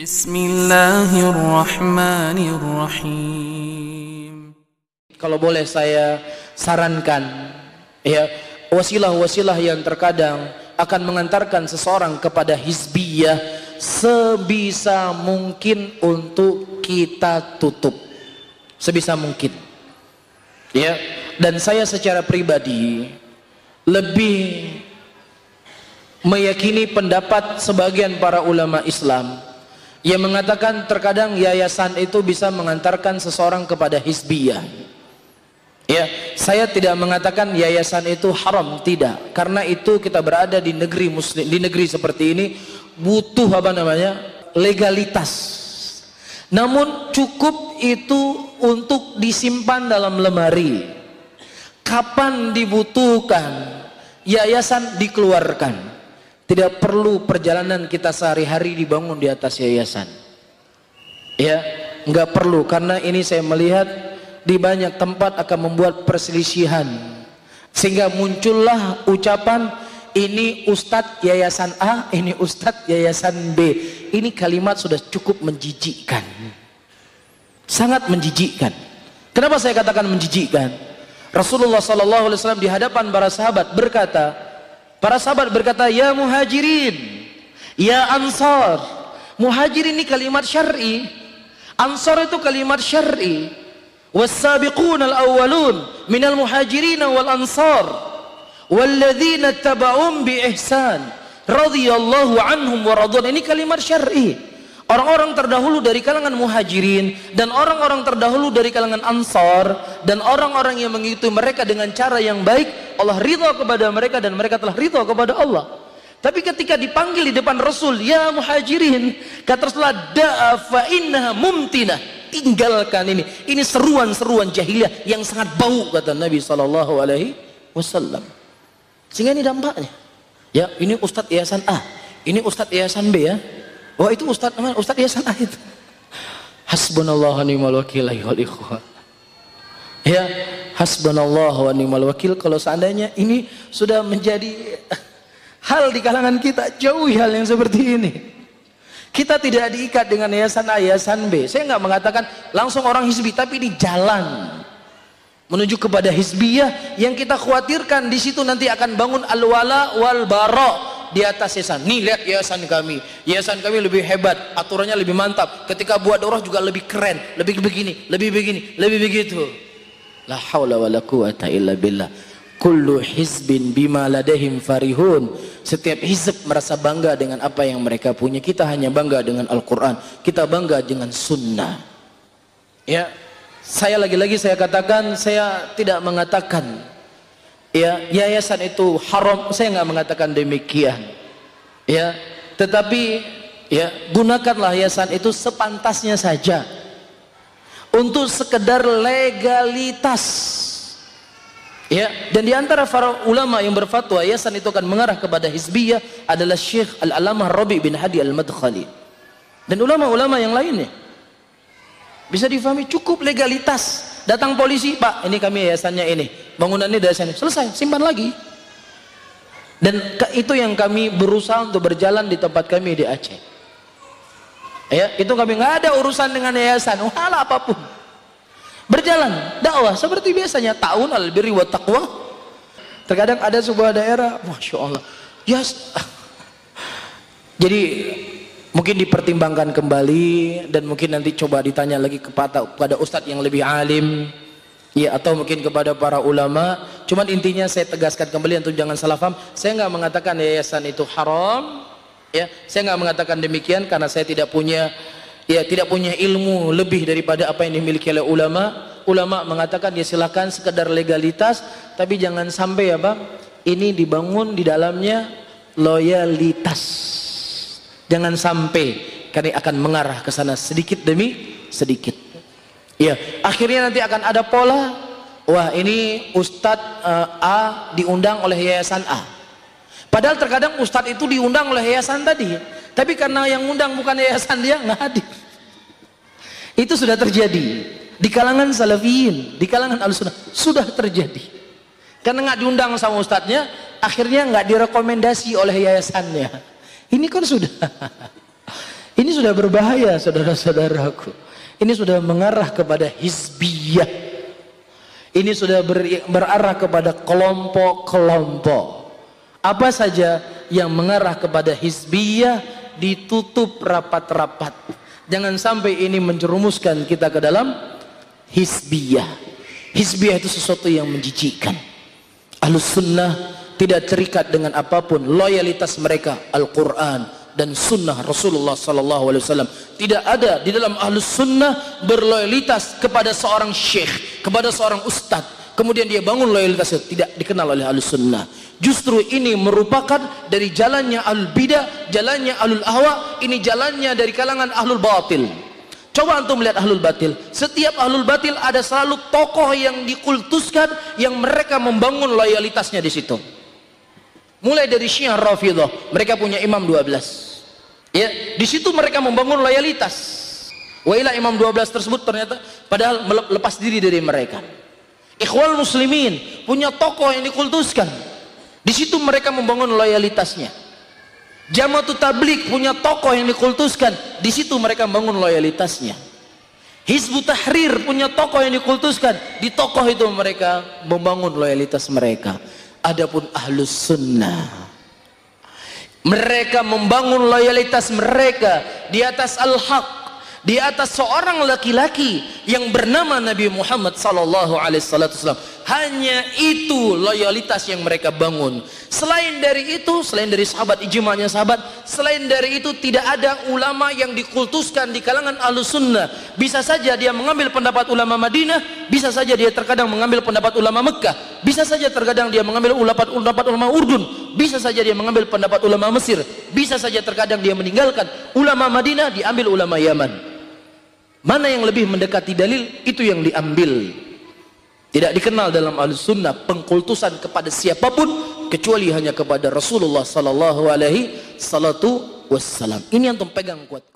Bismillahirrahmanirrahim. Kalau boleh saya sarankan, ya, wasilah-wasilah yang terkadang akan mengantarkan seseorang kepada hizbiyah, sebisa mungkin untuk kita tutup, sebisa mungkin, ya. Dan saya secara pribadi lebih meyakini pendapat sebagian para ulama Islam yang mengatakan terkadang yayasan itu bisa mengantarkan seseorang kepada hizbiyah. Ya, saya tidak mengatakan yayasan itu haram, tidak. Karena itu kita berada di negeri muslim, di negeri seperti ini butuh legalitas. Namun cukup itu untuk disimpan dalam lemari. Kapan dibutuhkan, yayasan dikeluarkan. Tidak perlu perjalanan kita sehari-hari dibangun di atas yayasan. Ya, nggak perlu, karena ini saya melihat di banyak tempat akan membuat perselisihan, sehingga muncullah ucapan ini Ustadz yayasan A, ini Ustadz yayasan B. Ini kalimat sudah cukup menjijikkan, sangat menjijikkan. Kenapa saya katakan menjijikkan? Rasulullah SAW di hadapan para sahabat berkata, ya muhajirin, ya ansar. Muhajirin ini kalimat syar'i, ansar itu kalimat syar'i. Was-sabiquna al-awwalun minal muhajirin wal ansar walladzina tabauhum bi ihsan radhiyallahu anhum wa radwan. Ini kalimat syar'i. Orang-orang terdahulu dari kalangan muhajirin dan orang-orang terdahulu dari kalangan ansar dan orang-orang yang mengikuti mereka dengan cara yang baik, Allah ridha kepada mereka dan mereka telah ridha kepada Allah. Tapi ketika dipanggil di depan Rasul, ya muhajirin, kata Rasulullah, da'a fa innaha mumtinah, tinggalkan ini seruan-seruan jahiliyah yang sangat bau, kata Nabi SAW. Sehingga ini dampaknya, ya, ini Ustadz yayasan A, ini Ustadz yayasan B, ya. Oh itu Ustadz yayasan A itu. Hasbunallah wa ni'mal wakil ayyuhal ikhwah. Ya, hasbunallah wa ni'mal wakil. Kalau seandainya ini sudah menjadi hal di kalangan kita, jauhi hal yang seperti ini. Kita tidak diikat dengan yayasan A, yayasan B. Saya nggak mengatakan langsung orang hizbi, tapi di jalan menuju kepada hizbiyah yang kita khawatirkan di situ nanti akan bangun al-wala wal bara di atas yayasan. Nih lihat yayasan kami lebih hebat, aturannya lebih mantap, ketika buat daurah juga lebih keren, lebih begini, lebih begitu. La haula wala quwata illa billah. Kullu hizbin bima ladahim farihun. Setiap hizb merasa bangga dengan apa yang mereka punya. Kita hanya bangga dengan Al-Quran, kita bangga dengan sunnah. Ya, saya lagi-lagi saya katakan, saya tidak mengatakan ya yayasan itu haram, saya nggak mengatakan demikian, ya, tetapi ya gunakanlah yayasan itu sepantasnya saja untuk sekedar legalitas, ya. Dan diantara para ulama yang berfatwa yayasan itu akan mengarah kepada hizbiyah adalah Syekh Al-Alamah Rabi' bin Hadi Al-Madkhali dan ulama-ulama yang lainnya. Bisa difahami, cukup legalitas. Datang polisi, Pak, ini kami yayasannya ini, bangunannya dari sini, selesai, simpan lagi. Dan itu yang kami berusaha untuk berjalan di tempat kami di Aceh. Ya, itu kami nggak ada urusan dengan yayasan, hal apapun. Berjalan dakwah seperti biasanya, ta'awun 'alal birri wat taqwa. Terkadang ada sebuah daerah, masya Allah, yes. Jadi mungkin dipertimbangkan kembali dan mungkin nanti coba ditanya lagi kepada ustadz yang lebih alim, ya, atau mungkin kepada para ulama. Cuman intinya saya tegaskan kembali untuk jangan salah paham, saya nggak mengatakan yayasan itu haram, ya, saya nggak mengatakan demikian karena saya tidak punya ilmu lebih daripada apa yang dimiliki oleh ulama. Ulama mengatakan ya silakan sekedar legalitas, tapi jangan sampai ini dibangun di dalamnya loyalitas. Jangan sampai, karena akan mengarah ke sana sedikit demi sedikit. Ya, akhirnya nanti akan ada pola. Wah, ini Ustadz A diundang oleh yayasan A. Padahal terkadang Ustadz itu diundang oleh yayasan tadi, tapi karena yang undang bukan yayasan dia, nggak hadir. Itu sudah terjadi di kalangan salafiyin, di kalangan al-sunnah sudah terjadi. Karena nggak diundang sama ustadznya, akhirnya nggak direkomendasi oleh yayasannya. Ini kan sudah Ini sudah berbahaya saudara-saudaraku. Ini sudah mengarah kepada hizbiyah. Ini sudah berarah kepada kelompok-kelompok. Apa saja yang mengarah kepada hizbiyah ditutup rapat-rapat. Jangan sampai ini menjerumuskan kita ke dalam hizbiyah. Hizbiyah itu sesuatu yang menjijikkan. Ahlus sunnah tidak terikat dengan apapun. Loyalitas mereka Al-Quran dan sunnah Rasulullah SAW. Tidak ada di dalam ahlus sunnah berloyalitas kepada seorang syekh, kepada seorang ustadz, kemudian dia bangun loyalitasnya. Tidak dikenal oleh ahlus sunnah. Justru ini merupakan dari jalannya ahlul bidah, jalannya ahlul ahwa. Ini jalannya dari kalangan ahlul batil. Coba antum melihat ahlul batil. Setiap ahlul batil ada selalu tokoh yang dikultuskan, yang mereka membangun loyalitasnya di situ. Mulai dari Syiah Rafidhah, mereka punya imam 12. Ya, di situ mereka membangun loyalitas. Wa ila imam 12 tersebut ternyata padahal lepas diri dari mereka. Ikhwal muslimin punya tokoh yang dikultuskan. Di situ mereka membangun loyalitasnya. Jamaatut Tabligh punya tokoh yang dikultuskan. Di situ mereka membangun loyalitasnya. Hizbut Tahrir punya tokoh yang dikultuskan. Di tokoh itu mereka membangun loyalitas mereka. Adapun ahlus sunnah, mereka membangun loyalitas mereka di atas al-haq, di atas seorang laki-laki yang bernama Nabi Muhammad sallallahu alaihi wasallam. Hanya itu loyalitas yang mereka bangun. Selain dari itu, selain dari sahabat, ijma'nya sahabat, selain dari itu tidak ada ulama yang dikultuskan di kalangan ahlus sunnah. Bisa saja dia mengambil pendapat ulama Madinah, bisa saja dia terkadang mengambil pendapat ulama Mekah, bisa saja terkadang dia mengambil pendapat ulama Urdun, bisa saja dia mengambil pendapat ulama Mesir, bisa saja terkadang dia meninggalkan ulama Madinah, diambil ulama Yaman. Mana yang lebih mendekati dalil, itu yang diambil. Tidak dikenal dalam ahlus sunnah pengkultusan kepada siapapun kecuali hanya kepada Rasulullah sallallahu alaihi wasallam. Ini yang pegang kuat.